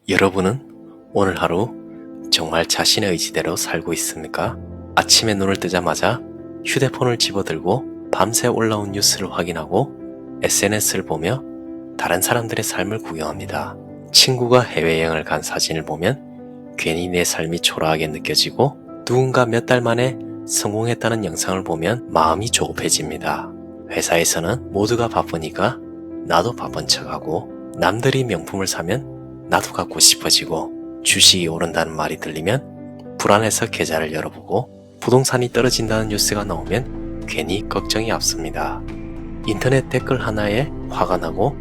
여러분은 오늘 하루 정말 자신의 의지대로 살고 있습니까? 아침에 눈을 뜨자마자 휴대폰을 집어들고 밤새 올라온 뉴스를 확인하고 SNS를 보며 다른 사람들의 삶을 구경합니다. 친구가 해외여행을 간 사진을 보면 괜히 내 삶이 초라하게 느껴지고 누군가 몇 달 만에 성공했다는 영상을 보면 마음이 조급해집니다. 회사에서는 모두가 바쁘니까 나도 바쁜 척하고 남들이 명품을 사면 나도 갖고 싶어지고 주식이 오른다는 말이 들리면 불안해서 계좌를 열어보고 부동산이 떨어진다는 뉴스가 나오면 괜히 걱정이 앞섭니다. 인터넷 댓글 하나에 화가 나고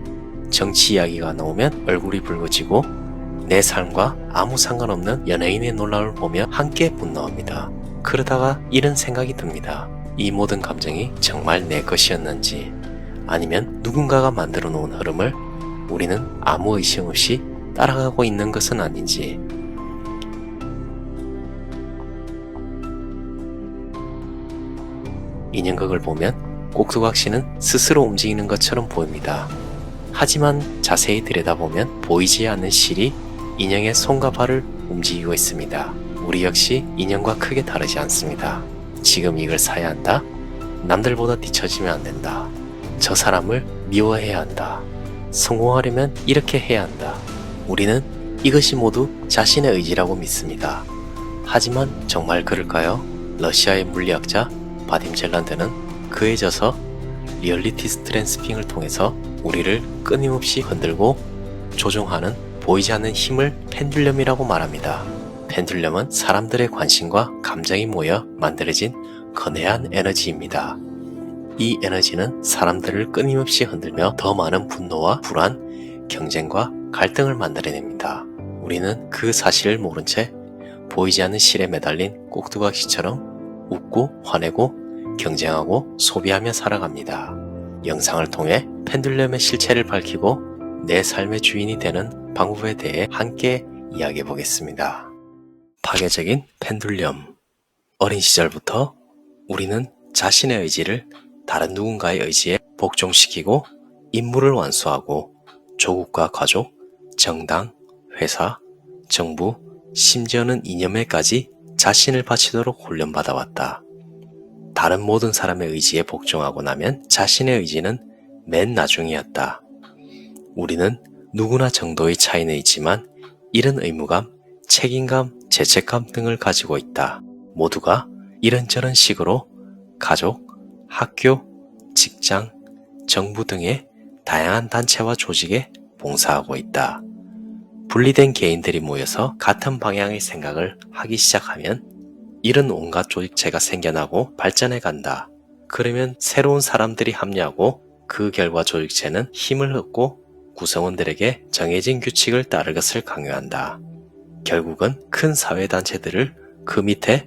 정치 이야기가 나오면 얼굴이 붉어지고 내 삶과 아무 상관없는 연예인의 논란을 보며 함께 분노합니다. 그러다가 이런 생각이 듭니다. 이 모든 감정이 정말 내 것이었는지 아니면 누군가가 만들어 놓은 흐름을 우리는 아무 의심 없이 따라가고 있는 것은 아닌지. 인형극을 보면 꼭두각시는 스스로 움직이는 것처럼 보입니다. 하지만 자세히 들여다보면 보이지 않는 실이 인형의 손과 발을 움직이고 있습니다. 우리 역시 인형과 크게 다르지 않습니다. 지금 이걸 사야 한다. 남들보다 뒤처지면 안 된다. 저 사람을 미워해야 한다. 성공하려면 이렇게 해야 한다. 우리는 이것이 모두 자신의 의지라고 믿습니다. 하지만 정말 그럴까요? 러시아의 물리학자 바딤 젤란드는 그에 져서 리얼리티 스트랜스핑을 통해서 우리를 끊임없이 흔들고 조종하는 보이지 않는 힘을 펜듈럼이라고 말합니다. 펜듈럼은 사람들의 관심과 감정이 모여 만들어진 거대한 에너지입니다. 이 에너지는 사람들을 끊임없이 흔들며 더 많은 분노와 불안, 경쟁과 갈등을 만들어냅니다. 우리는 그 사실을 모른 채 보이지 않는 실에 매달린 꼭두각시처럼 웃고 화내고 경쟁하고 소비하며 살아갑니다. 영상을 통해 펜듈럼의 실체를 밝히고 내 삶의 주인이 되는 방법에 대해 함께 이야기해 보겠습니다. 파괴적인 펜듈럼. 어린 시절부터 우리는 자신의 의지를 다른 누군가의 의지에 복종시키고 임무를 완수하고 조국과 가족, 정당, 회사, 정부, 심지어는 이념에까지 자신을 바치도록 훈련받아왔다. 다른 모든 사람의 의지에 복종하고 나면 자신의 의지는 맨 나중이었다. 우리는 누구나 정도의 차이는 있지만 이런 의무감, 책임감, 죄책감 등을 가지고 있다. 모두가 이런저런 식으로 가족, 학교, 직장, 정부 등의 다양한 단체와 조직에 봉사하고 있다. 분리된 개인들이 모여서 같은 방향의 생각을 하기 시작하면 이런 온갖 조직체가 생겨나고 발전해 간다. 그러면 새로운 사람들이 합류하고 그 결과 조직체는 힘을 얻고 구성원들에게 정해진 규칙을 따를 것을 강요한다. 결국은 큰 사회단체들을 그 밑에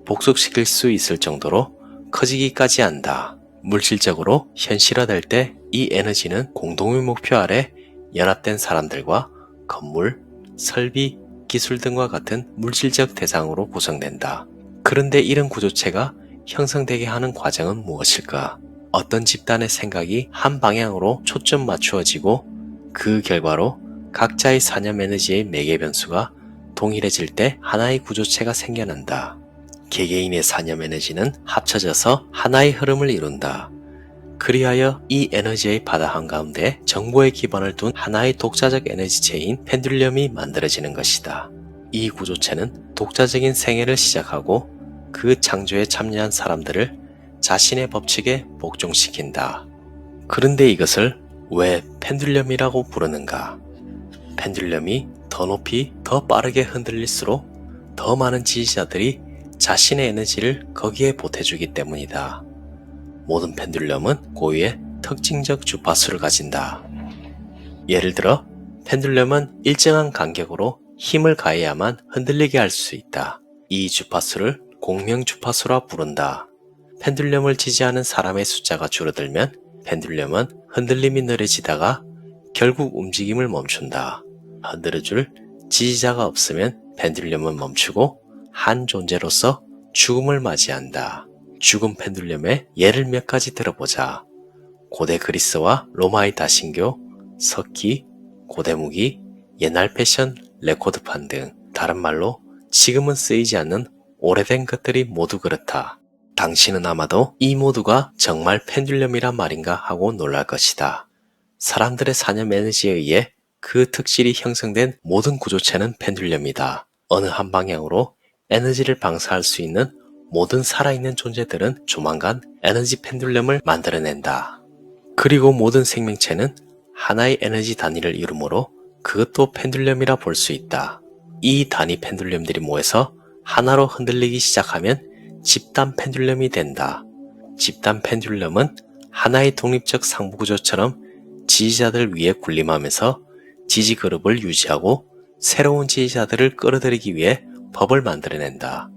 복속시킬 수 있을 정도로 커지기까지 한다. 물질적으로 현실화될 때 이 에너지는 공동의 목표 아래 연합된 사람들과 건물, 설비, 기술 등과 같은 물질적 대상으로 구성된다. 그런데 이런 구조체가 형성되게 하는 과정은 무엇일까? 어떤 집단의 생각이 한 방향으로 초점 맞추어지고 그 결과로 각자의 사념 에너지의 매개 변수가 동일해질 때 하나의 구조체가 생겨난다. 개개인의 사념 에너지는 합쳐져서 하나의 흐름을 이룬다. 그리하여 이 에너지의 바다 한가운데 정보의 기반을 둔 하나의 독자적 에너지체인 펜듈럼이 만들어지는 것이다. 이 구조체는 독자적인 생애를 시작하고 그 창조에 참여한 사람들을 자신의 법칙에 복종시킨다. 그런데 이것을 왜 펜듈럼이라고 부르는가? 펜듈럼이 더 높이 더 빠르게 흔들릴수록 더 많은 지지자들이 자신의 에너지를 거기에 보태주기 때문이다. 모든 펜듈럼은 고유의 특징적 주파수를 가진다. 예를 들어 펜듈럼은 일정한 간격으로 힘을 가해야만 흔들리게 할 수 있다. 이 주파수를 공명 주파수라 부른다. 펜듈럼을 지지하는 사람의 숫자가 줄어들면 펜듈럼은 흔들림이 느려지다가 결국 움직임을 멈춘다. 흔들어줄 지지자가 없으면 펜듈럼은 멈추고 한 존재로서 죽음을 맞이한다. 죽은 펜듈럼의 예를 몇 가지 들어보자. 고대 그리스와 로마의 다신교, 석기, 고대 무기, 옛날 패션, 레코드판 등 다른 말로 지금은 쓰이지 않는 오래된 것들이 모두 그렇다. 당신은 아마도 이 모두가 정말 펜듈럼이란 말인가 하고 놀랄 것이다. 사람들의 사념 에너지에 의해 그 특질이 형성된 모든 구조체는 펜듈럼이다. 어느 한 방향으로 에너지를 방사할 수 있는 모든 살아있는 존재들은 조만간 에너지 펜듈럼을 만들어낸다. 그리고 모든 생명체는 하나의 에너지 단위를 이루므로 그것도 펜듈럼이라 볼 수 있다. 이 단위 펜듈럼들이 모여서 하나로 흔들리기 시작하면 집단 펜듈럼이 된다. 집단 펜듈럼은 하나의 독립적 상부구조처럼 지지자들 위에 군림하면서 지지 그룹을 유지하고 새로운 지지자들을 끌어들이기 위해 법을 만들어낸다.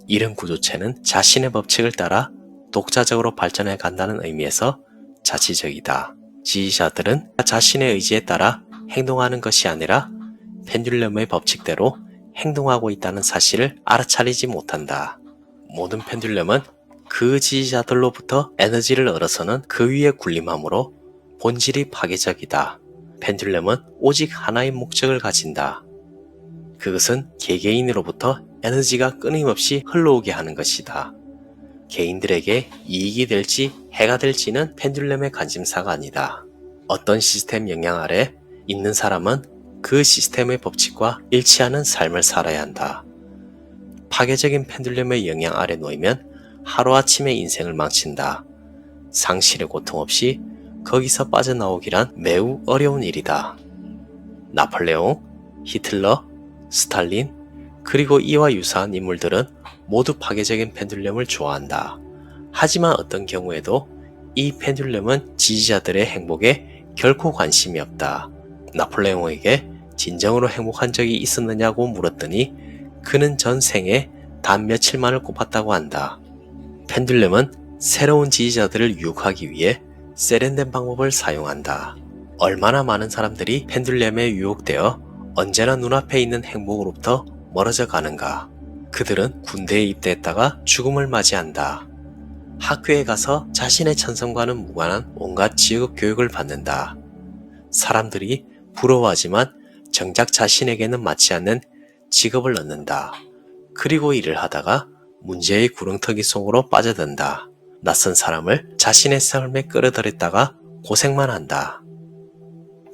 이런 구조체는 자신의 법칙을 따라 독자적으로 발전해 간다는 의미에서 자치적이다. 지지자들은 자신의 의지에 따라 행동하는 것이 아니라 펜듈럼의 법칙대로 행동하고 있다는 사실을 알아차리지 못한다. 모든 펜듈럼은 그 지지자들로부터 에너지를 얻어서는 그 위에 군림하므로 본질이 파괴적이다. 펜듈럼은 오직 하나의 목적을 가진다. 그것은 개개인으로부터 에너지가 끊임없이 흘러오게 하는 것이다. 개인들에게 이익이 될지 해가 될지는 펜듈럼의 관심사가 아니다. 어떤 시스템 영향 아래 있는 사람은 그 시스템의 법칙과 일치하는 삶을 살아야 한다. 파괴적인 펜듈럼의 영향 아래 놓이면 하루아침에 인생을 망친다. 상실의 고통 없이 거기서 빠져나오기란 매우 어려운 일이다. 나폴레옹, 히틀러, 스탈린, 그리고 이와 유사한 인물들은 모두 파괴적인 펜듈럼을 좋아한다. 하지만 어떤 경우에도 이 펜듈럼은 지지자들의 행복에 결코 관심이 없다. 나폴레옹에게 진정으로 행복한 적이 있었느냐고 물었더니 그는 전생에 단 며칠만을 꼽았다고 한다. 펜듈럼은 새로운 지지자들을 유혹하기 위해 세련된 방법을 사용한다. 얼마나 많은 사람들이 펜듈럼에 유혹되어 언제나 눈앞에 있는 행복으로부터 멀어져 가는가. 그들은 군대에 입대했다가 죽음을 맞이한다. 학교에 가서 자신의 천성과는 무관한 온갖 지역 교육을 받는다. 사람들이 부러워하지만 정작 자신에게는 맞지 않는 직업을 얻는다. 그리고 일을 하다가 문제의 구렁텅이 속으로 빠져든다. 낯선 사람을 자신의 삶에 끌어들였다가 고생만 한다.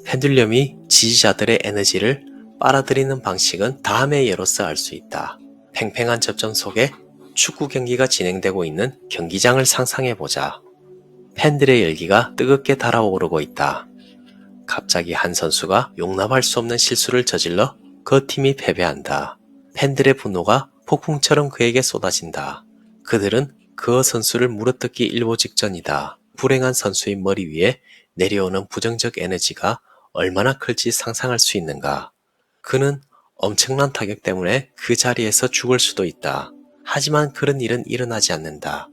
펜듈럼이 지지자들의 에너지를 빨아들이는 방식은 다음의 예로서 알 수 있다. 팽팽한 접점 속에 축구 경기가 진행되고 있는 경기장을 상상해보자. 팬들의 열기가 뜨겁게 달아오르고 있다. 갑자기 한 선수가 용납할 수 없는 실수를 저질러 그 팀이 패배한다. 팬들의 분노가 폭풍처럼 그에게 쏟아진다. 그들은 그 선수를 물어뜯기 일보 직전이다. 불행한 수의 머리 위에 내려오는 부정적 에너지가 얼마나 클지 상상할 수 있는가. 그는 엄청난 타격 때문에 그 자리에서 죽을 수도 있다. 하지만 그런 일은 일어나지 않는다.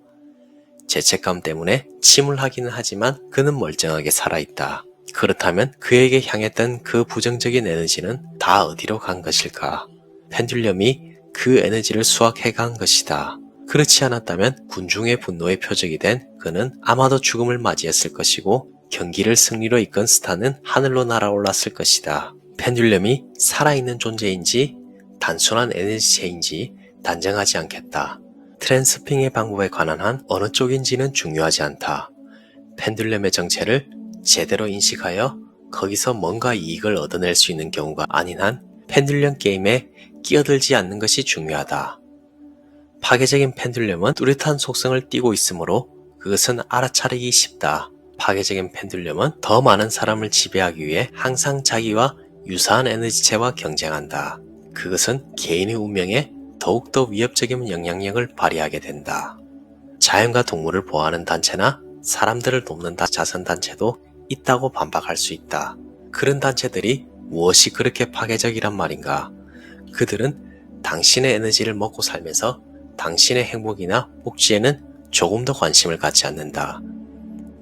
죄책감 때문에 침울하기는 하지만 그는 멀쩡하게 살아있다. 그렇다면 그에게 향했던 그 부정적인 에너지는 다 어디로 간 것일까? 펜듈럼이 그 에너지를 수확해 간 것이다. 그렇지 않았다면 군중의 분노의 표적이 된 그는 아마도 죽음을 맞이했을 것이고 경기를 승리로 이끈 스타는 하늘로 날아올랐을 것이다. 펜듈럼이 살아있는 존재인지 단순한 에너지체인지 단정하지 않겠다. 트랜스핑의 방법에 관한 한 어느 쪽인지는 중요하지 않다. 펜듈럼의 정체를 제대로 인식하여 거기서 뭔가 이익을 얻어낼 수 있는 경우가 아닌 한 펜듈럼 게임에 끼어들지 않는 것이 중요하다. 파괴적인 펜듈럼은 뚜렷한 속성을 띠고 있으므로 그것은 알아차리기 쉽다. 파괴적인 펜듈럼은 더 많은 사람을 지배하기 위해 항상 자기와 유사한 에너지체와 경쟁한다. 그것은 개인의 운명에 더욱더 위협적인 영향력을 발휘하게 된다. 자연과 동물을 보호하는 단체나 사람들을 돕는 자선단체도 있다고 반박할 수 있다. 그런 단체들이 무엇이 그렇게 파괴적이란 말인가? 그들은 당신의 에너지를 먹고 살면서 당신의 행복이나 복지에는 조금 더 관심을 갖지 않는다.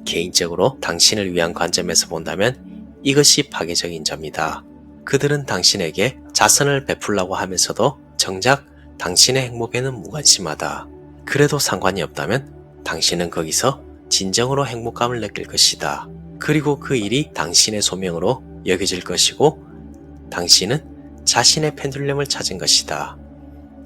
개인적으로 당신을 위한 관점에서 본다면 이것이 파괴적인 점이다. 그들은 당신에게 자선을 베풀라고 하면서도 정작 당신의 행복에는 무관심하다. 그래도 상관이 없다면 당신은 거기서 진정으로 행복감을 느낄 것이다. 그리고 그 일이 당신의 소명으로 여겨질 것이고 당신은 자신의 펜듈럼을 찾은 것이다.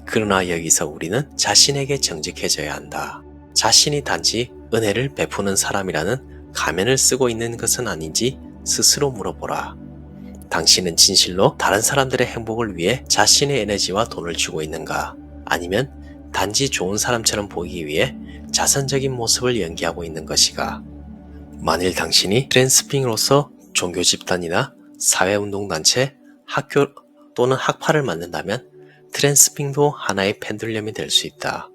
그러나 여기서 우리는 자신에게 정직해져야 한다. 자신이 단지 은혜를 베푸는 사람이라는 가면을 쓰고 있는 것은 아닌지 스스로 물어보라. 당신은 진실로 다른 사람들의 행복을 위해 자신의 에너지와 돈을 주고 있는가? 아니면 단지 좋은 사람처럼 보이기 위해 자선적인 모습을 연기하고 있는 것이가? 만일 당신이 트랜스핑으로서 종교 집단이나 사회운동단체, 학교 또는 학파를 만든다면 트랜스핑도 하나의 펜듈럼이 될 수 있다.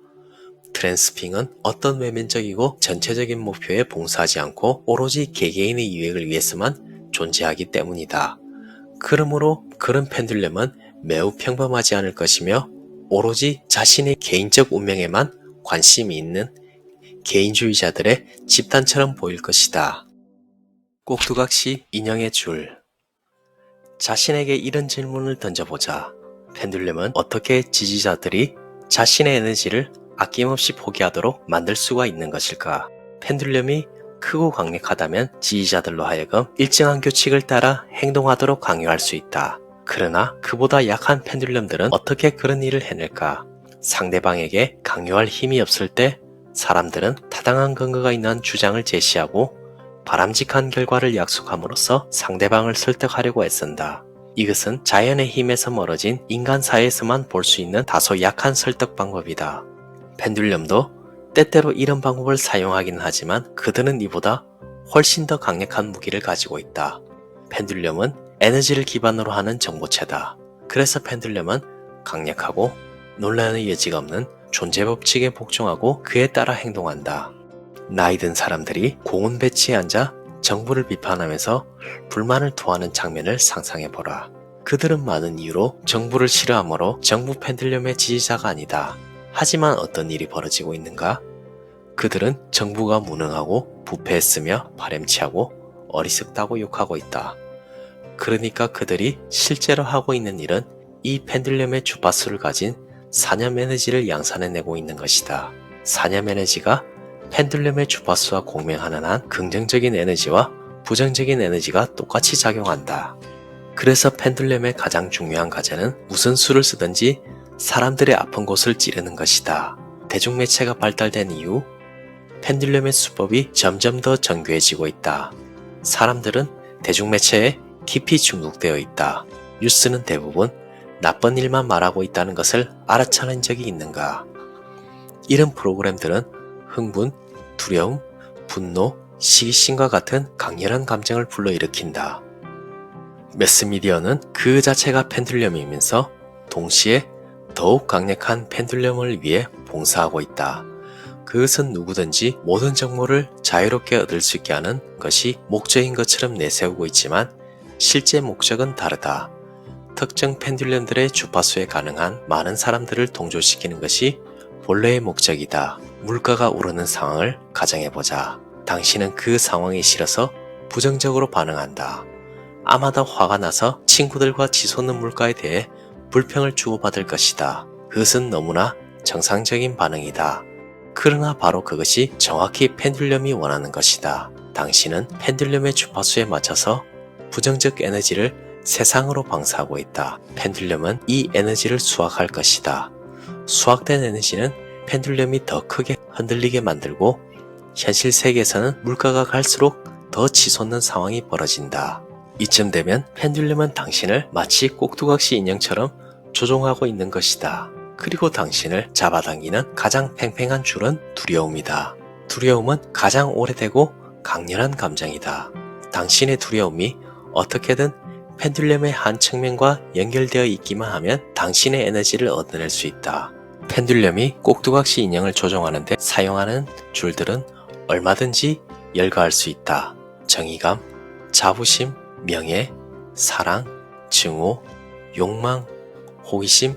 트랜스핑은 어떤 외면적이고 전체적인 목표에 봉사하지 않고 오로지 개개인의 유익을 위해서만 존재하기 때문이다. 그러므로 그런 펜듈럼은 매우 평범하지 않을 것이며 오로지 자신의 개인적 운명에만 관심이 있는 개인주의자들의 집단처럼 보일 것이다. 꼭두각시 인형의 줄. 자신에게 이런 질문을 던져보자. 펜듈럼은 어떻게 지지자들이 자신의 에너지를 아낌없이 포기하도록 만들 수가 있는 것일까? 펜듈럼이 크고 강력하다면 지지자들로 하여금 일정한 규칙을 따라 행동하도록 강요할 수 있다. 그러나 그보다 약한 펜듈럼들은 어떻게 그런 일을 해낼까? 상대방에게 강요할 힘이 없을 때 사람들은 타당한 근거가 있는 주장을 제시하고 바람직한 결과를 약속함으로써 상대방을 설득하려고 애쓴다. 이것은 자연의 힘에서 멀어진 인간 사회에서만 볼 수 있는 다소 약한 설득 방법이다. 펜듈럼도 때때로 이런 방법을 사용하긴 하지만 그들은 이보다 훨씬 더 강력한 무기를 가지고 있다. 펜듈럼은 에너지를 기반으로 하는 정보체다. 그래서 펜듈럼은 강력하고 논란의 여지가 없는 존재 법칙에 복종하고 그에 따라 행동한다. 나이 든 사람들이 공원 벤치에 앉아 정부를 비판하면서 불만을 토하는 장면을 상상해보라. 그들은 많은 이유로 정부를 싫어하므로 정부 펜듈럼의 지지자가 아니다. 하지만 어떤 일이 벌어지고 있는가? 그들은 정부가 무능하고 부패했으며 파렴치하고 어리석다고 욕하고 있다. 그러니까 그들이 실제로 하고 있는 일은 이 펜듈럼의 주파수를 가진 사념 에너지를 양산해내고 있는 것이다. 사념 에너지가 펜듈럼의 주파수와 공명하는 한 긍정적인 에너지와 부정적인 에너지가 똑같이 작용한다. 그래서 펜듈럼의 가장 중요한 과제는 무슨 수를 쓰든지 사람들의 아픈 곳을 찌르는 것이다. 대중매체가 발달된 이후 펜듈럼의 수법이 점점 더 정교해지고 있다. 사람들은 대중매체에 깊이 중독되어 있다. 뉴스는 대부분 나쁜 일만 말하고 있다는 것을 알아차린 적이 있는가? 이런 프로그램들은 흥분, 두려움, 분노, 시기심과 같은 강렬한 감정을 불러일으킨다. 매스미디어는 그 자체가 펜듈럼이면서 동시에 더욱 강력한 펜듈럼을 위해 봉사하고 있다. 그것은 누구든지 모든 정보를 자유롭게 얻을 수 있게 하는 것이 목적인 것처럼 내세우고 있지만 실제 목적은 다르다. 특정 펜듈럼들의 주파수에 가능한 많은 사람들을 동조시키는 것이 본래의 목적이다. 물가가 오르는 상황을 가정해보자. 당신은 그 상황이 싫어서 부정적으로 반응한다. 아마도 화가 나서 친구들과 치솟는 물가에 대해 불평을 주고받을 것이다. 그것은 너무나 정상적인 반응이다. 그러나 바로 그것이 정확히 펜듈럼이 원하는 것이다. 당신은 펜듈럼의 주파수에 맞춰서 부정적 에너지를 세상으로 방사하고 있다. 펜듈럼은 이 에너지를 수확할 것이다. 수확된 에너지는 펜듈럼이 더 크게 흔들리게 만들고 현실 세계에서는 물가가 갈수록 더 치솟는 상황이 벌어진다. 이쯤 되면 펜듈럼은 당신을 마치 꼭두각시 인형처럼 조종하고 있는 것이다. 그리고 당신을 잡아당기는 가장 팽팽한 줄은 두려움이다. 두려움은 가장 오래되고 강렬한 감정이다. 당신의 두려움이 어떻게든 펜듈럼의 한 측면과 연결되어 있기만 하면 당신의 에너지를 얻어낼 수 있다. 펜듈럼이 꼭두각시 인형을 조종하는데 사용하는 줄들은 얼마든지 열거할 수 있다. 정의감, 자부심, 명예, 사랑, 증오, 욕망, 호기심,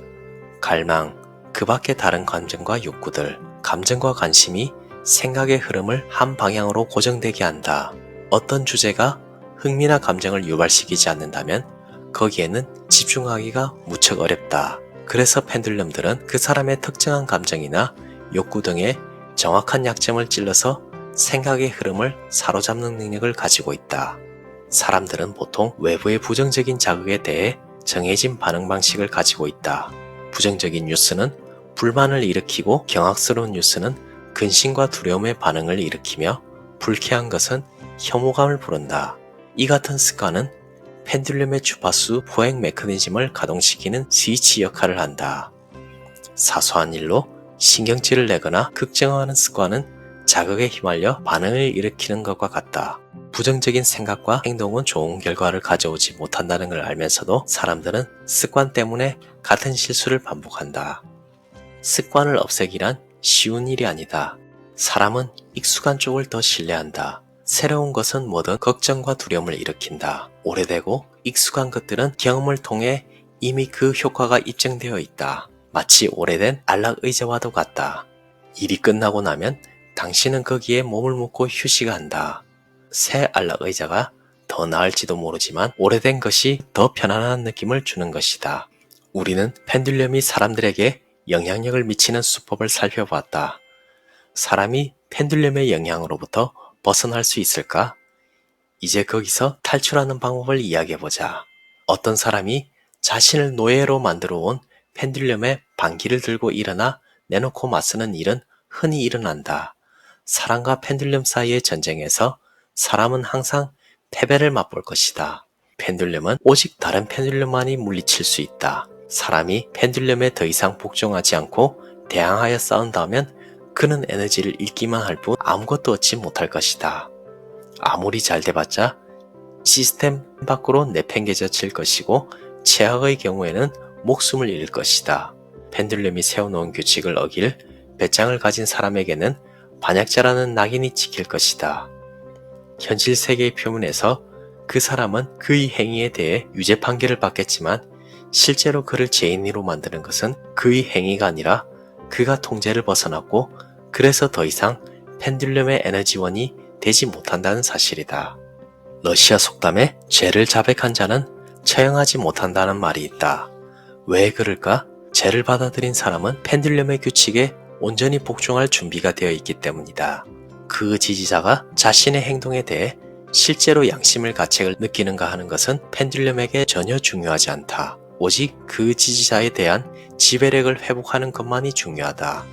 갈망, 그 밖의 다른 감정과 욕구들, 감정과 관심이 생각의 흐름을 한 방향으로 고정되게 한다. 어떤 주제가 흥미나 감정을 유발시키지 않는다면 거기에는 집중하기가 무척 어렵다. 그래서 펜듈럼들은 그 사람의 특정한 감정이나 욕구 등의 정확한 약점을 찔러서 생각의 흐름을 사로잡는 능력을 가지고 있다. 사람들은 보통 외부의 부정적인 자극에 대해 정해진 반응 방식을 가지고 있다. 부정적인 뉴스는 불만을 일으키고 경악스러운 뉴스는 근심과 두려움의 반응을 일으키며 불쾌한 것은 혐오감을 부른다. 이 같은 습관은 펜듈럼의 주파수 포획 메커니즘을 가동시키는 스위치 역할을 한다. 사소한 일로 신경질을 내거나 걱정하는 습관은 자극에 휘말려 반응을 일으키는 것과 같다. 부정적인 생각과 행동은 좋은 결과를 가져오지 못한다는 걸 알면서도 사람들은 습관 때문에 같은 실수를 반복한다. 습관을 없애기란 쉬운 일이 아니다. 사람은 익숙한 쪽을 더 신뢰한다. 새로운 것은 뭐든 걱정과 두려움을 일으킨다. 오래되고 익숙한 것들은 경험을 통해 이미 그 효과가 입증되어 있다. 마치 오래된 안락의자와도 같다. 일이 끝나고 나면 당신은 거기에 몸을 묻고 휴식한다. 새 안락의자가 더 나을지도 모르지만 오래된 것이 더 편안한 느낌을 주는 것이다. 우리는 펜듈럼이 사람들에게 영향력을 미치는 수법을 살펴봤다. 사람이 펜듈럼의 영향으로부터 벗어날 수 있을까? 이제 거기서 탈출하는 방법을 이야기해보자. 어떤 사람이 자신을 노예로 만들어 온 펜듈럼의 반기를 들고 일어나 내놓고 맞서는 일은 흔히 일어난다. 사람과 펜듈럼 사이의 전쟁에서 사람은 항상 패배를 맛볼 것이다. 펜듈럼은 오직 다른 펜듈럼만이 물리칠 수 있다. 사람이 펜듈럼에 더 이상 복종하지 않고 대항하여 싸운다면 그는 에너지를 잃기만 할 뿐 아무것도 얻지 못할 것이다. 아무리 잘 돼봤자 시스템 밖으로 내팽개져 질 것이고 최악의 경우에는 목숨을 잃을 것이다. 펜듈럼이 세워놓은 규칙을 어길 배짱을 가진 사람에게는 반약자라는 낙인이 찍힐 것이다. 현실 세계의 표면에서 그 사람은 그의 행위에 대해 유죄 판결을 받겠지만 실제로 그를 죄인으로 만드는 것은 그의 행위가 아니라 그가 통제를 벗어났고 그래서 더 이상 펜듈럼의 에너지원이 되지 못한다는 사실이다. 러시아 속담에 죄를 자백한 자는 처형하지 못한다는 말이 있다. 왜 그럴까? 죄를 받아들인 사람은 펜듈럼의 규칙에 온전히 복종할 준비가 되어 있기 때문이다. 그 지지자가 자신의 행동에 대해 실제로 양심의 가책을 느끼는가 하는 것은 펜듈럼에게 전혀 중요하지 않다. 오직 그 지지자에 대한 지배력을 회복하는 것만이 중요하다.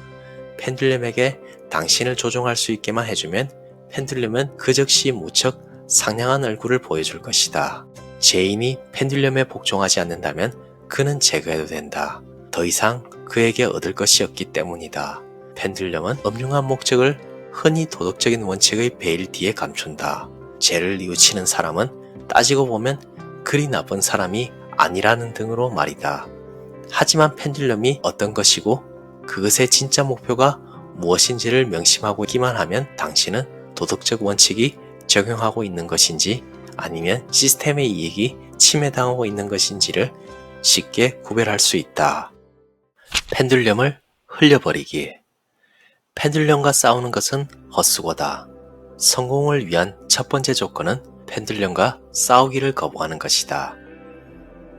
펜듈럼에게 당신을 조종할 수 있게만 해주면 펜듈럼은 그 즉시 무척 상냥한 얼굴을 보여줄 것이다. 죄인이 펜듈럼에 복종하지 않는다면 그는 제거해도 된다. 더 이상 그에게 얻을 것이 없기 때문이다. 펜듈럼은 엄중한 목적을 흔히 도덕적인 원칙의 베일 뒤에 감춘다. 죄를 뉘우치는 사람은 따지고 보면 그리 나쁜 사람이 아니라는 등으로 말이다. 하지만 펜듈럼이 어떤 것이고 그것의 진짜 목표가 무엇인지를 명심하고 있기만 하면 당신은 도덕적 원칙이 적용하고 있는 것인지 아니면 시스템의 이익이 침해당하고 있는 것인지를 쉽게 구별할 수 있다. 펜듈럼을 흘려버리기. 펜듈럼과 싸우는 것은 헛수고다. 성공을 위한 첫 번째 조건은 펜듈럼과 싸우기를 거부하는 것이다.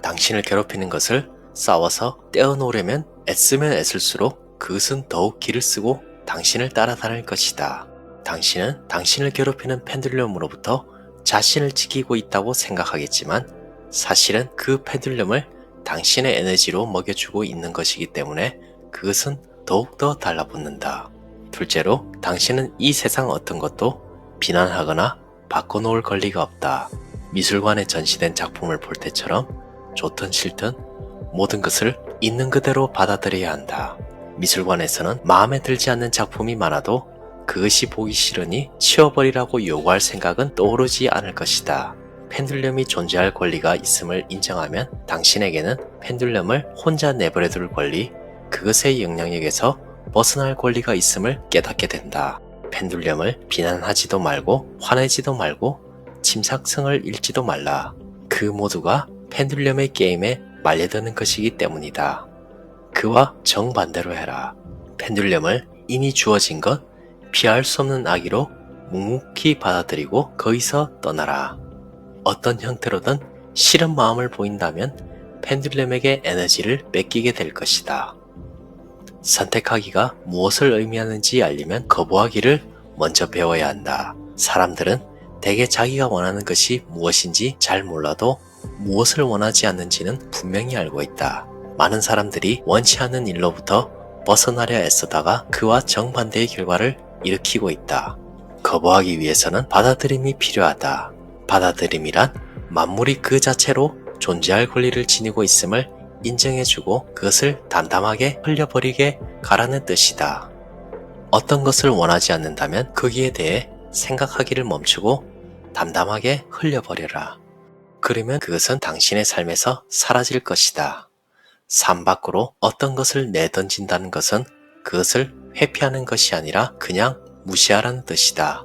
당신을 괴롭히는 것을 싸워서 떼어놓으려면 애쓰면 애쓸수록 그것은 더욱 기를 쓰고 당신을 따라다닐 것이다. 당신은 당신을 괴롭히는 펜듈럼으로부터 자신을 지키고 있다고 생각하겠지만 사실은 그 펜듈럼을 당신의 에너지로 먹여주고 있는 것이기 때문에 그것은 더욱더 달라붙는다. 둘째로 당신은 이 세상 어떤 것도 비난하거나 바꿔놓을 권리가 없다. 미술관에 전시된 작품을 볼 때처럼 좋든 싫든 모든 것을 있는 그대로 받아들여야 한다. 미술관에서는 마음에 들지 않는 작품이 많아도 그것이 보기 싫으니 치워버리라고 요구할 생각은 떠오르지 않을 것이다. 펜듈럼이 존재할 권리가 있음을 인정하면 당신에게는 펜듈럼을 혼자 내버려둘 권리, 그것의 영향력에서 벗어날 권리가 있음을 깨닫게 된다. 펜듈럼을 비난하지도 말고 화내지도 말고 침착성을 잃지도 말라. 그 모두가 펜듈럼의 게임에 말려드는 것이기 때문이다. 그와 정반대로 해라. 펜듈럼을 이미 주어진 것, 피할 수 없는 악의로 묵묵히 받아들이고 거기서 떠나라. 어떤 형태로든 싫은 마음을 보인다면 펜듈럼에게 에너지를 뺏기게 될 것이다. 선택하기가 무엇을 의미하는지 알려면 거부하기를 먼저 배워야 한다. 사람들은 대개 자기가 원하는 것이 무엇인지 잘 몰라도 무엇을 원하지 않는지는 분명히 알고 있다. 많은 사람들이 원치 않는 일로부터 벗어나려 애쓰다가 그와 정반대의 결과를 일으키고 있다. 거부하기 위해서는 받아들임이 필요하다. 받아들임이란 만물이 그 자체로 존재할 권리를 지니고 있음을 인정해주고 그것을 담담하게 흘려버리게 가라는 뜻이다. 어떤 것을 원하지 않는다면 거기에 대해 생각하기를 멈추고 담담하게 흘려버려라. 그러면 그것은 당신의 삶에서 사라질 것이다. 삶 밖으로 어떤 것을 내던진다는 것은 그것을 회피하는 것이 아니라 그냥 무시하라는 뜻이다.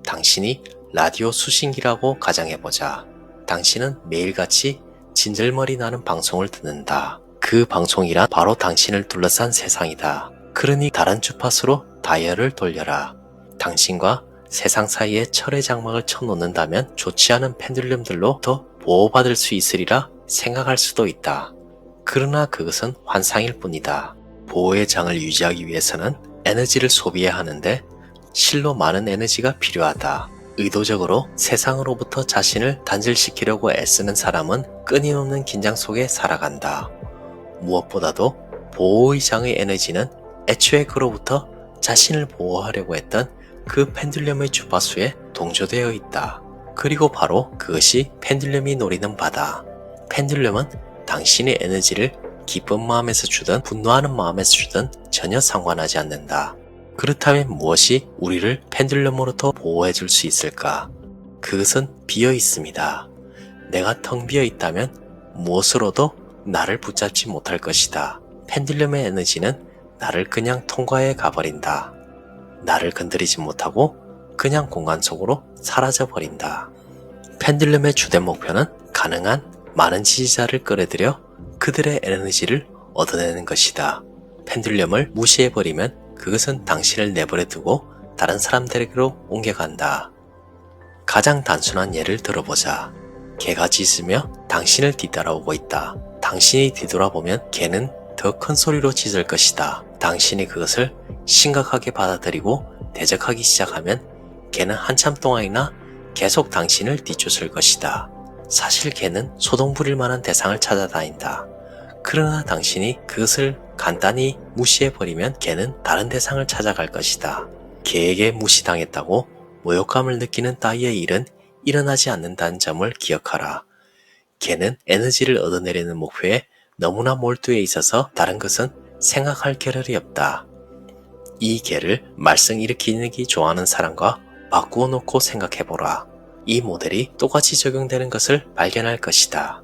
당신이 라디오 수신기라고 가정해보자. 당신은 매일같이 진절머리 나는 방송을 듣는다. 그 방송이란 바로 당신을 둘러싼 세상이다. 그러니 다른 주파수로 다이얼을 돌려라. 당신과 세상 사이에 철의 장막을 쳐놓는다면 좋지 않은 펜듈럼들로 더 보호받을 수 있으리라 생각할 수도 있다. 그러나 그것은 환상일 뿐이다. 보호의 장을 유지하기 위해서는 에너지를 소비해야 하는데 실로 많은 에너지가 필요하다. 의도적으로 세상으로부터 자신을 단절시키려고 애쓰는 사람은 끊임없는 긴장 속에 살아간다. 무엇보다도 보호의 장의 에너지는 애초에 그로부터 자신을 보호하려고 했던 그 펜듈럼의 주파수에 동조되어 있다. 그리고 바로 그것이 펜듈럼이 노리는 바다. 펜듈럼은 당신의 에너지를 기쁜 마음에서 주든 분노하는 마음에서 주든 전혀 상관하지 않는다. 그렇다면 무엇이 우리를 펜듈럼으로부터 보호해줄 수 있을까? 그것은 비어 있습니다. 내가 텅 비어 있다면 무엇으로도 나를 붙잡지 못할 것이다. 펜듈럼의 에너지는 나를 그냥 통과해 가버린다. 나를 건드리지 못하고 그냥 공간 속으로 사라져버린다. 펜듈럼의 주된 목표는 가능한 많은 지지자를 끌어들여 그들의 에너지를 얻어내는 것이다. 펜듈럼을 무시해버리면 그것은 당신을 내버려 두고 다른 사람들에게로 옮겨간다. 가장 단순한 예를 들어보자. 개가 짖으며 당신을 뒤따라오고 있다. 당신이 뒤돌아보면 개는 더 큰 소리로 짖을 것이다. 당신이 그것을 심각하게 받아들이고 대적하기 시작하면 개는 한참 동안이나 계속 당신을 뒤쫓을 것이다. 사실 개는 소동 부릴 만한 대상을 찾아다닌다. 그러나 당신이 그것을 간단히 무시해버리면 개는 다른 대상을 찾아갈 것이다. 개에게 무시당했다고 모욕감을 느끼는 따위의 일은 일어나지 않는다는 점을 기억하라. 개는 에너지를 얻어내려는 목표에 너무나 몰두해 있어서 다른 것은 생각할 겨를이 없다. 이 개를 말썽 일으키기 좋아하는 사람과 바꾸어 놓고 생각해보라. 이 모델이 똑같이 적용되는 것을 발견할 것이다.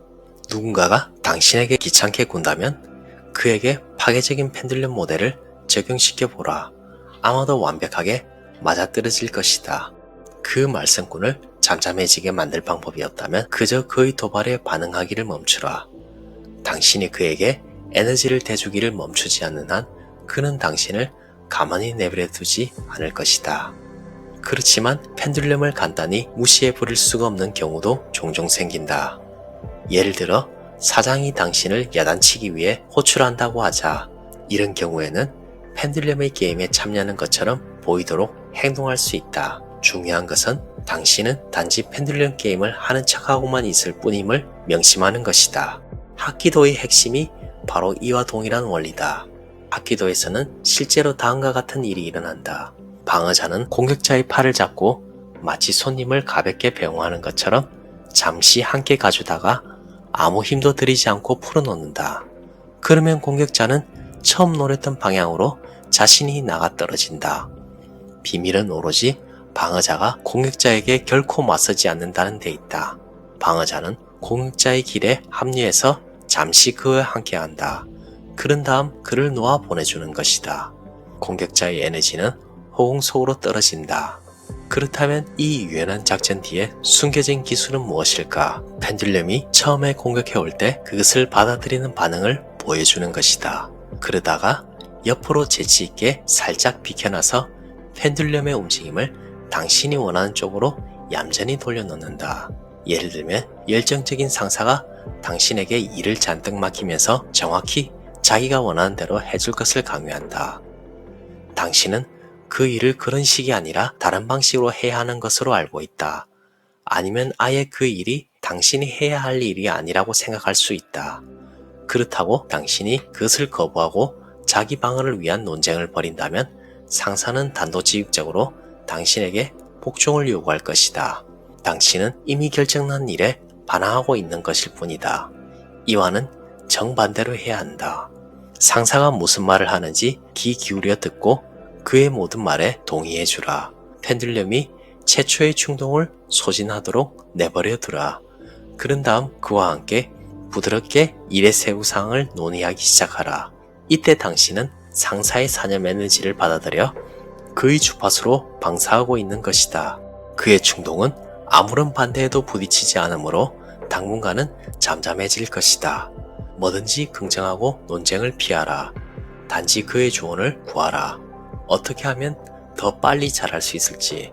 누군가가 당신에게 귀찮게 군다면 그에게 파괴적인 펜듈럼 모델을 적용시켜보라. 아마도 완벽하게 맞아떨어질 것이다. 그 말썽꾼을 잠잠해지게 만들 방법이 없다면 그저 그의 도발에 반응하기를 멈추라. 당신이 그에게 에너지를 대주기를 멈추지 않는 한 그는 당신을 가만히 내버려 두지 않을 것이다. 그렇지만 펜듈럼을 간단히 무시해 버릴 수가 없는 경우도 종종 생긴다. 예를 들어 사장이 당신을 야단치기 위해 호출한다고 하자. 이런 경우에는 펜듈럼의 게임에 참여하는 것처럼 보이도록 행동할 수 있다. 중요한 것은 당신은 단지 펜듈럼 게임을 하는 척하고만 있을 뿐임을 명심하는 것이다. 합기도의 핵심이 바로 이와 동일한 원리다. 합기도에서는 실제로 다음과 같은 일이 일어난다. 방어자는 공격자의 팔을 잡고 마치 손님을 가볍게 배웅하는 것처럼 잠시 함께 가주다가 아무 힘도 들이지 않고 풀어놓는다. 그러면 공격자는 처음 노렸던 방향으로 자신이 나가 떨어진다. 비밀은 오로지 방어자가 공격자에게 결코 맞서지 않는다는 데 있다. 방어자는 공격자의 길에 합류해서 잠시 그와 함께한다. 그런 다음 그를 놓아 보내주는 것이다. 공격자의 에너지는 허공 속으로 떨어진다. 그렇다면 이 유연한 작전 뒤에 숨겨진 기술은 무엇일까? 펜듈럼이 처음에 공격해올 때 그것을 받아들이는 반응을 보여주는 것이다. 그러다가 옆으로 재치있게 살짝 비켜나서 펜듈럼의 움직임을 당신이 원하는 쪽으로 얌전히 돌려놓는다. 예를 들면 열정적인 상사가 당신에게 일을 잔뜩 맡기면서 정확히 자기가 원하는 대로 해줄 것을 강요한다. 당신은 그 일을 그런 식이 아니라 다른 방식으로 해야 하는 것으로 알고 있다. 아니면 아예 그 일이 당신이 해야 할 일이 아니라고 생각할 수 있다. 그렇다고 당신이 그것을 거부하고 자기 방어를 위한 논쟁을 벌인다면 상사는 단도직입적으로 당신에게 복종을 요구할 것이다. 당신은 이미 결정난 일에 반항하고 있는 것일 뿐이다. 이와는 정반대로 해야 한다. 상사가 무슨 말을 하는지 귀 기울여 듣고 그의 모든 말에 동의해 주라. 펜듈럼이 최초의 충동을 소진하도록 내버려 두라. 그런 다음 그와 함께 부드럽게 일의 세부 사항을 논의하기 시작하라. 이때 당신은 상사의 사념 에너지를 받아들여 그의 주파수로 방사하고 있는 것이다. 그의 충동은 아무런 반대에도 부딪히지 않으므로 당분간은 잠잠해질 것이다. 뭐든지 긍정하고 논쟁을 피하라. 단지 그의 조언을 구하라. 어떻게 하면 더 빨리 잘할 수 있을지,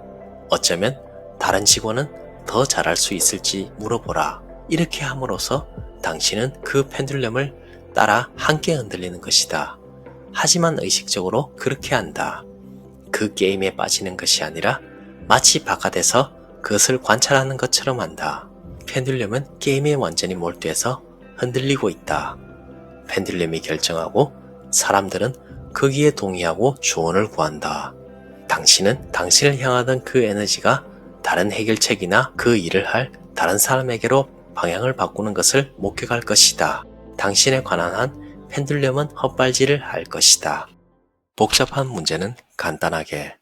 어쩌면 다른 직원은 더 잘할 수 있을지 물어보라. 이렇게 함으로써 당신은 그 펜듈럼을 따라 함께 흔들리는 것이다. 하지만 의식적으로 그렇게 한다. 그 게임에 빠지는 것이 아니라 마치 바깥에서 그것을 관찰하는 것처럼 한다. 펜듈럼은 게임에 완전히 몰두해서 흔들리고 있다. 펜듈럼이 결정하고 사람들은 거기에 동의하고 조언을 구한다. 당신은 당신을 향하던 그 에너지가 다른 해결책이나 그 일을 할 다른 사람에게로 방향을 바꾸는 것을 목격할 것이다. 당신에 관한 한 펜듈럼은 헛발질을 할 것이다. 복잡한 문제는 간단하게.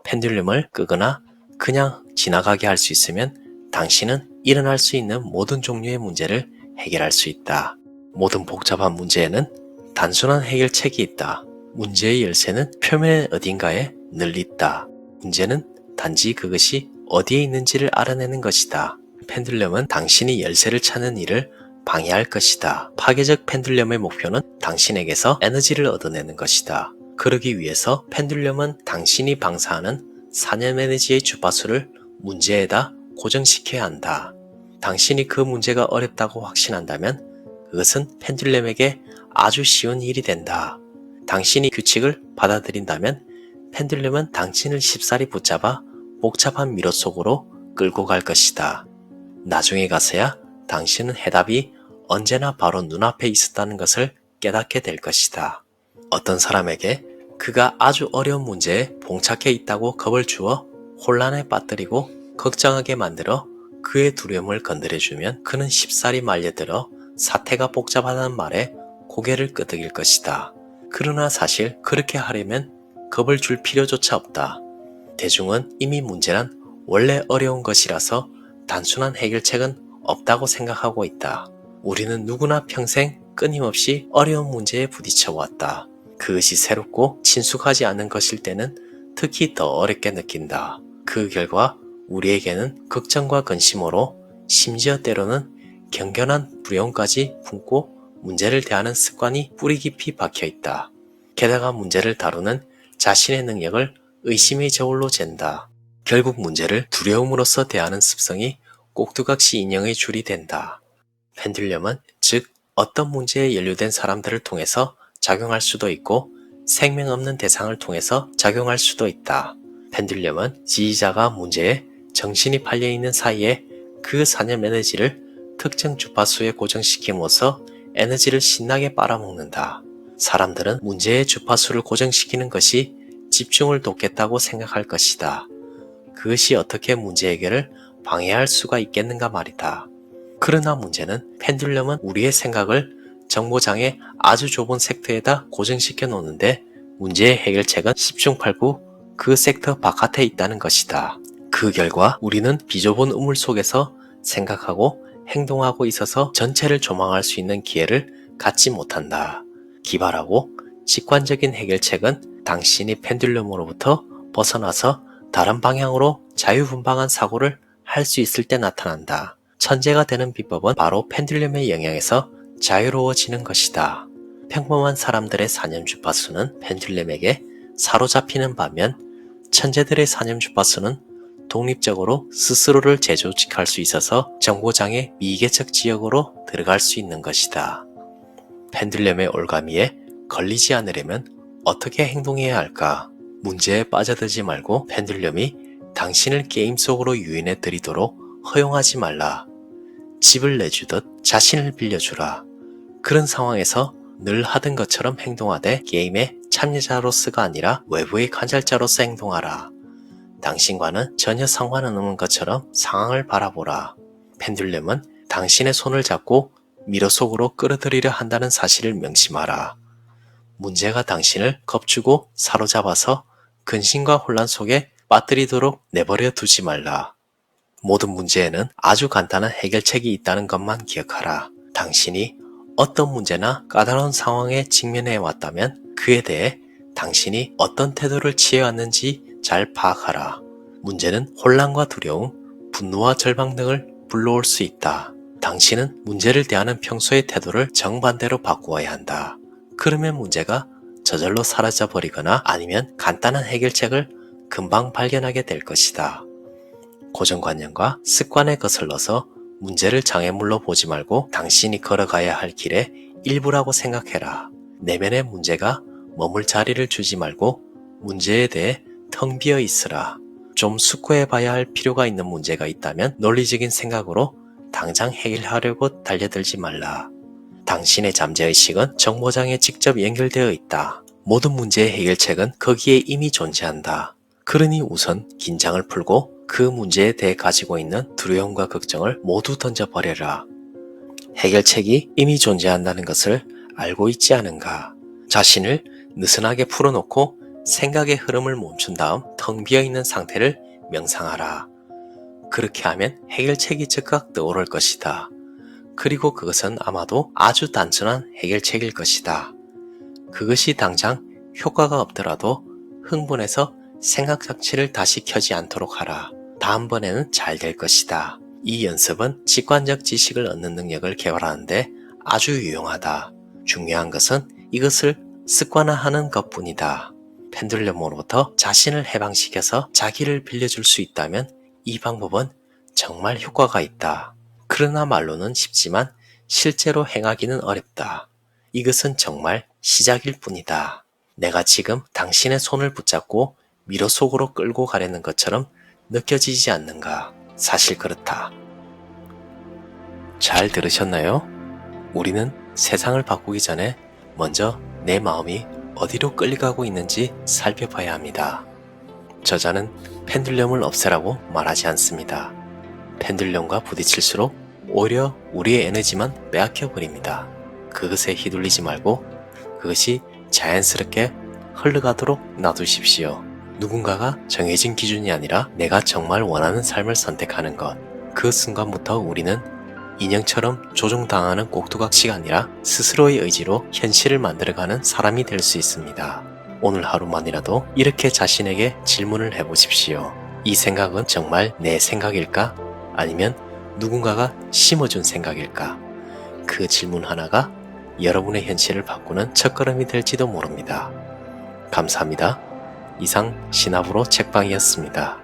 펜듈럼을 끄거나 그냥 지나가게 할 수 있으면 당신은 일어날 수 있는 모든 종류의 문제를 해결할 수 있다. 모든 복잡한 문제에는 단순한 해결책이 있다. 문제의 열쇠는 표면 어딘가에 늘 있다. 문제는 단지 그것이 어디에 있는지를 알아내는 것이다. 펜듈럼은 당신이 열쇠를 찾는 일을 방해할 것이다. 파괴적 펜듈럼의 목표는 당신에게서 에너지를 얻어내는 것이다. 그러기 위해서 펜듈럼은 당신이 방사하는 사념 에너지의 주파수를 문제에다 고정시켜야 한다. 당신이 그 문제가 어렵다고 확신한다면 그것은 펜듈럼에게 아주 쉬운 일이 된다. 당신이 규칙을 받아들인다면 펜듈럼은 당신을 쉽사리 붙잡아 복잡한 미로 속으로 끌고 갈 것이다. 나중에 가서야 당신은 해답이 언제나 바로 눈앞에 있었다는 것을 깨닫게 될 것이다. 어떤 사람에게 그가 아주 어려운 문제에 봉착해 있다고 겁을 주어 혼란에 빠뜨리고 걱정하게 만들어 그의 두려움을 건드려주면 그는 쉽사리 말려들어 사태가 복잡하다는 말에 고개를 끄덕일 것이다. 그러나 사실 그렇게 하려면 겁을 줄 필요조차 없다. 대중은 이미 문제란 원래 어려운 것이라서 단순한 해결책은 없다고 생각하고 있다. 우리는 누구나 평생 끊임없이 어려운 문제에 부딪혀 왔다. 그것이 새롭고 친숙하지 않은 것일 때는 특히 더 어렵게 느낀다. 그 결과 우리에게는 걱정과 근심으로 심지어 때로는 경건한 두려움까지 품고 문제를 대하는 습관이 뿌리 깊이 박혀 있다. 게다가 문제를 다루는 자신의 능력을 의심의 저울로 잰다. 결국 문제를 두려움으로써 대하는 습성이 꼭두각시 인형의 줄이 된다. 펜듈럼은 즉 어떤 문제에 연루된 사람들을 통해서 작용할 수도 있고 생명 없는 대상을 통해서 작용할 수도 있다. 펜듈럼은 지휘자가 문제에 정신이 팔려있는 사이에 그 사념 에너지를 특정 주파수에 고정시킴으로써 에너지를 신나게 빨아먹는다. 사람들은 문제의 주파수를 고정시키는 것이 집중을 돕겠다고 생각할 것이다. 그것이 어떻게 문제 해결을 방해할 수가 있겠는가 말이다. 그러나 문제는 펜듈럼은 우리의 생각을 정보장의 아주 좁은 섹터에다 고정시켜 놓는데 문제의 해결책은 10중8구 그 섹터 바깥에 있다는 것이다. 그 결과 우리는 비좁은 우물 속에서 생각하고 행동하고 있어서 전체를 조망할 수 있는 기회를 갖지 못한다. 기발하고 직관적인 해결책은 당신이 펜듈럼으로부터 벗어나서 다른 방향으로 자유분방한 사고를 할 수 있을 때 나타난다. 천재가 되는 비법은 바로 펜듈럼의 영향에서 자유로워지는 것이다. 평범한 사람들의 사념 주파수는 펜듈럼에게 사로잡히는 반면 천재들의 사념 주파수는 독립적으로 스스로를 재조직할 수 있어서 정보장의 미개척 지역으로 들어갈 수 있는 것이다. 펜듈럼의 올가미에 걸리지 않으려면 어떻게 행동해야 할까? 문제에 빠져들지 말고 펜듈럼이 당신을 게임 속으로 유인해 들이도록 허용하지 말라. 집을 내주듯 자신을 빌려주라. 그런 상황에서 늘 하던 것처럼 행동하되 게임의 참여자로서가 아니라 외부의 관찰자로서 행동하라. 당신과는 전혀 상관은 없는 것처럼 상황을 바라보라. 펜듈럼은 당신의 손을 잡고 미러 속으로 끌어들이려 한다는 사실을 명심하라. 문제가 당신을 겁주고 사로잡아서 근심과 혼란 속에 빠뜨리도록 내버려 두지 말라. 모든 문제에는 아주 간단한 해결책이 있다는 것만 기억하라. 당신이 어떤 문제나 까다로운 상황에 직면해 왔다면 그에 대해 당신이 어떤 태도를 취해왔는지 잘 파악하라. 문제는 혼란과 두려움, 분노와 절망 등을 불러올 수 있다. 당신은 문제를 대하는 평소의 태도를 정반대로 바꾸어야 한다. 그러면 문제가 저절로 사라져 버리거나 아니면 간단한 해결책을 금방 발견하게 될 것이다. 고정관념과 습관에 거슬러서 문제를 장애물로 보지 말고 당신이 걸어가야 할 길의 일부라고 생각해라. 내면의 문제가 머물 자리를 주지 말고 문제에 대해 텅 비어 있으라. 좀 숙고해 봐야 할 필요가 있는 문제가 있다면 논리적인 생각으로 당장 해결하려고 달려들지 말라. 당신의 잠재의식은 정보장에 직접 연결되어 있다. 모든 문제의 해결책은 거기에 이미 존재한다. 그러니 우선 긴장을 풀고 그 문제에 대해 가지고 있는 두려움과 걱정을 모두 던져버려라. 해결책이 이미 존재한다는 것을 알고 있지 않은가? 자신을 느슨하게 풀어놓고 생각의 흐름을 멈춘 다음 텅 비어있는 상태를 명상하라. 그렇게 하면 해결책이 즉각 떠오를 것이다. 그리고 그것은 아마도 아주 단순한 해결책일 것이다. 그것이 당장 효과가 없더라도 흥분해서 생각 장치를 다시 켜지 않도록 하라. 다음번에는 잘 될 것이다. 이 연습은 직관적 지식을 얻는 능력을 개발하는데 아주 유용하다. 중요한 것은 이것을 습관화하는 것뿐이다. 펜듈럼으로부터 자신을 해방시켜서 자기를 빌려줄 수 있다면 이 방법은 정말 효과가 있다. 그러나 말로는 쉽지만 실제로 행하기는 어렵다. 이것은 정말 시작일 뿐이다. 내가 지금 당신의 손을 붙잡고 미러 속으로 끌고 가려는 것처럼 느껴지지 않는가? 사실 그렇다. 잘 들으셨나요? 우리는 세상을 바꾸기 전에 먼저 내 마음이 어디로 끌려가고 있는지 살펴봐야 합니다. 저자는 펜듈럼을 없애라고 말하지 않습니다. 펜듈럼과 부딪힐수록 오히려 우리의 에너지만 빼앗겨버립니다. 그것에 휘둘리지 말고 그것이 자연스럽게 흘러가도록 놔두십시오. 누군가가 정해진 기준이 아니라 내가 정말 원하는 삶을 선택하는 것. 그 순간부터 우리는 인형처럼 조종당하는 꼭두각시가 아니라 스스로의 의지로 현실을 만들어가는 사람이 될 수 있습니다. 오늘 하루만이라도 이렇게 자신에게 질문을 해보십시오. 이 생각은 정말 내 생각일까? 아니면 누군가가 심어준 생각일까? 그 질문 하나가 여러분의 현실을 바꾸는 첫걸음이 될지도 모릅니다. 감사합니다. 이상 신압으로 책방이었습니다.